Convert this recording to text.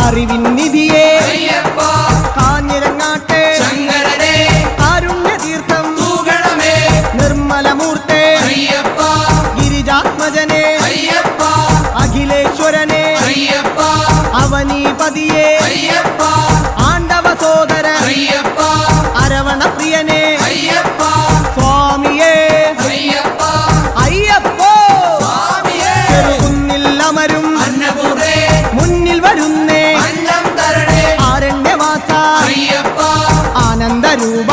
അറിവിൻ നിധിയെ കാഞ്ഞിരങ്ങാട്ടെ കാരുണ്യതീർത്ഥം നിർമ്മലമൂർത്തെ ഗിരിജാത്മജനെ അഖിലേശ്വരനെ അവനീപതിയെ ആണ്ടവ സോദര അരവണപ്രിയനെ സ്വാമിയേ അയ്യപ്പോ ചെറുകുന്നിൽ അമരും മുന്നിൽ വരുന്നേ ആരണ്യവാസ ആനന്ദരൂപ